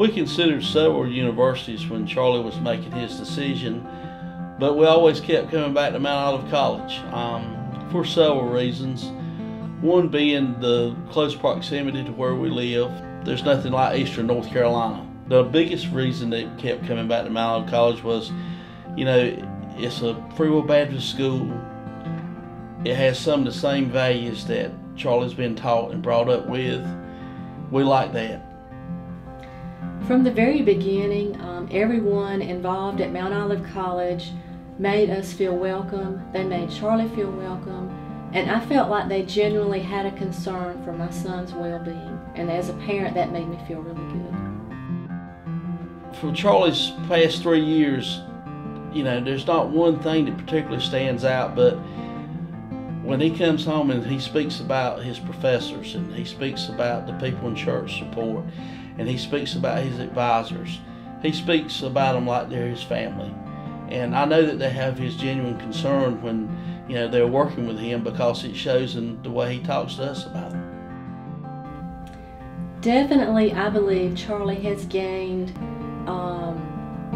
We considered several universities when Charlie was making his decision, but we always kept coming back to Mount Olive College for several reasons. One being the close proximity to where we live. There's nothing like Eastern North Carolina. The biggest reason that we kept coming back to Mount Olive College was, it's a Free Will Baptist school. It has some of the same values that Charlie's been taught and brought up with. We like that. From the very beginning, everyone involved at Mount Olive College made us feel welcome. They made Charlie feel welcome. And I felt like they genuinely had a concern for my son's well-being. And as a parent, that made me feel really good. For Charlie's past 3 years, there's not one thing that particularly stands out, but when he comes home and he speaks about his professors, and he speaks about the people in church support, and he speaks about his advisors, he speaks about them like they're his family. And I know that they have his genuine concern when they're working with him, because it shows in the way he talks to us about them. Definitely, I believe Charlie has gained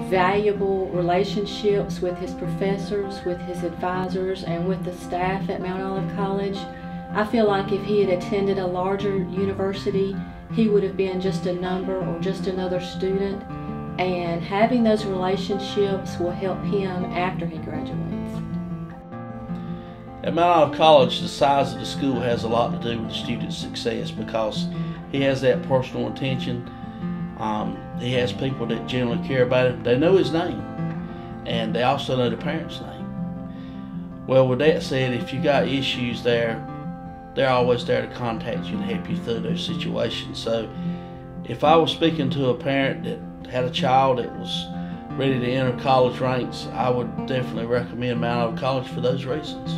valuable relationships with his professors, with his advisors, and with the staff at Mount Olive College. I feel like if he had attended a larger university, he would have been just a number or just another student, and having those relationships will help him after he graduates. At Mount Olive College, the size of the school has a lot to do with the student's success, because he has that personal attention. He has people that generally care about him. They know his name, and they also know the parents' name. Well, with that said, if you got issues there, they're always there to contact you and help you through those situations. So if I was speaking to a parent that had a child that was ready to enter college ranks, I would definitely recommend Mount Olive College for those reasons.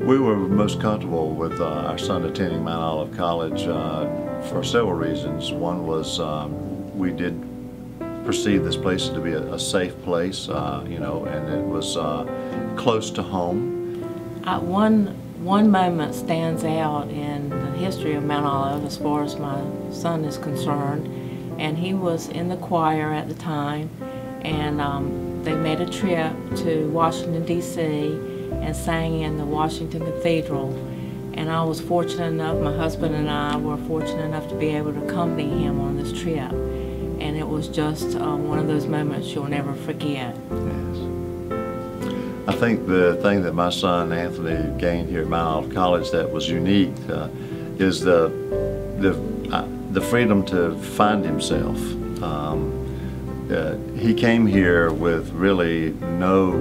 We were most comfortable with our son attending Mount Olive College for several reasons. One was we did perceive this place to be a safe place, and it was close to home. One moment stands out in the history of Mount Olive as far as my son is concerned, and he was in the choir at the time, and they made a trip to Washington, D.C., and sang in the Washington Cathedral. And I was fortunate enough, my husband and I were fortunate enough to be able to accompany him on this trip. And it was just one of those moments you'll never forget. Yes. I think the thing that my son Anthony gained here at Mount Olive College that was unique is the freedom to find himself. He came here with really no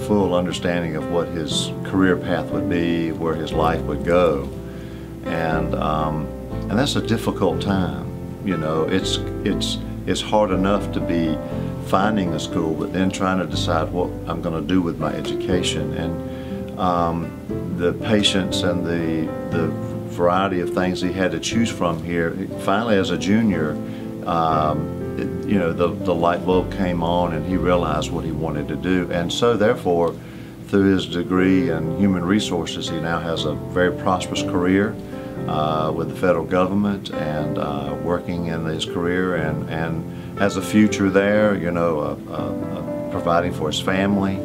full understanding of what his career path would be, where his life would go, and that's a difficult time. It's hard enough to be finding a school, but then trying to decide what I'm going to do with my education, and the patience and the variety of things he had to choose from here. Finally, as a junior, the light bulb came on, and he realized what he wanted to do. And so therefore, through his degree in human resources, he now has a very prosperous career with the federal government, and working in his career, and has a future there, providing for his family.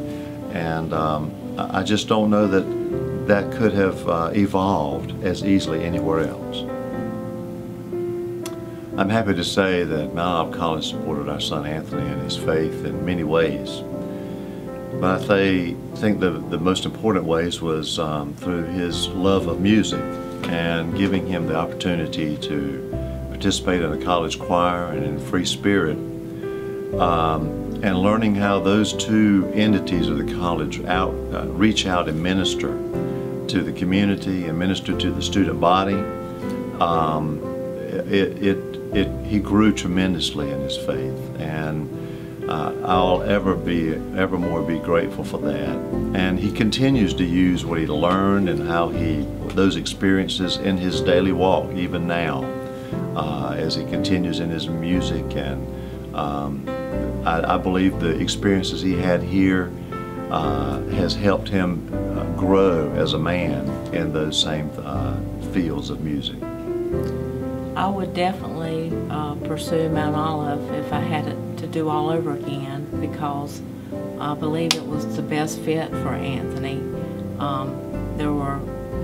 And I just don't know that could have evolved as easily anywhere else. I'm happy to say that Mount Olive College supported our son Anthony and his faith in many ways. But I think the most important ways was through his love of music, and giving him the opportunity to participate in a college choir and in free spirit, and learning how those two entities of the college reach out and minister to the community and minister to the student body. He grew tremendously in his faith, and I'll evermore be grateful for that. And he continues to use what he learned and those experiences in his daily walk, even now, as he continues in his music. And I believe the experiences he had here has helped him grow as a man in those same fields of music? I would definitely pursue Mount Olive if I had it to do all over again, because I believe it was the best fit for Anthony.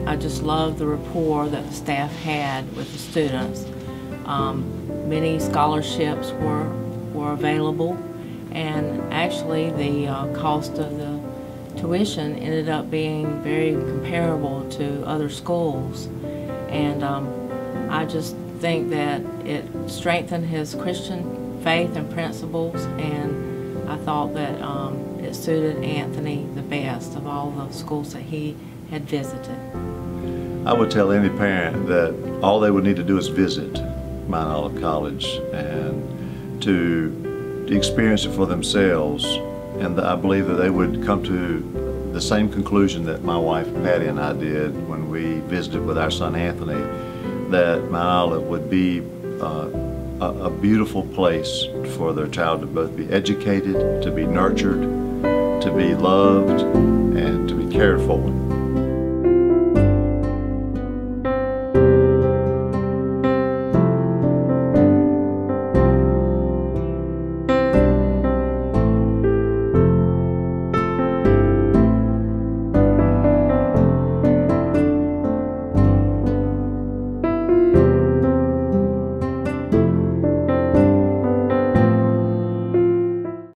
I just loved the rapport that the staff had with the students. Many scholarships were available, and actually the cost of the tuition ended up being very comparable to other schools. And I just think that it strengthened his Christian faith and principles, and I thought that it suited Anthony the best of all the schools that he had visited. I would tell any parent that all they would need to do is visit Mount Olive College and to experience it for themselves, and I believe that they would come to the same conclusion that my wife Patty and I did when we visited with our son Anthony, that Mount Olive would be a beautiful place for their child to both be educated, to be nurtured, to be loved, and to be cared for.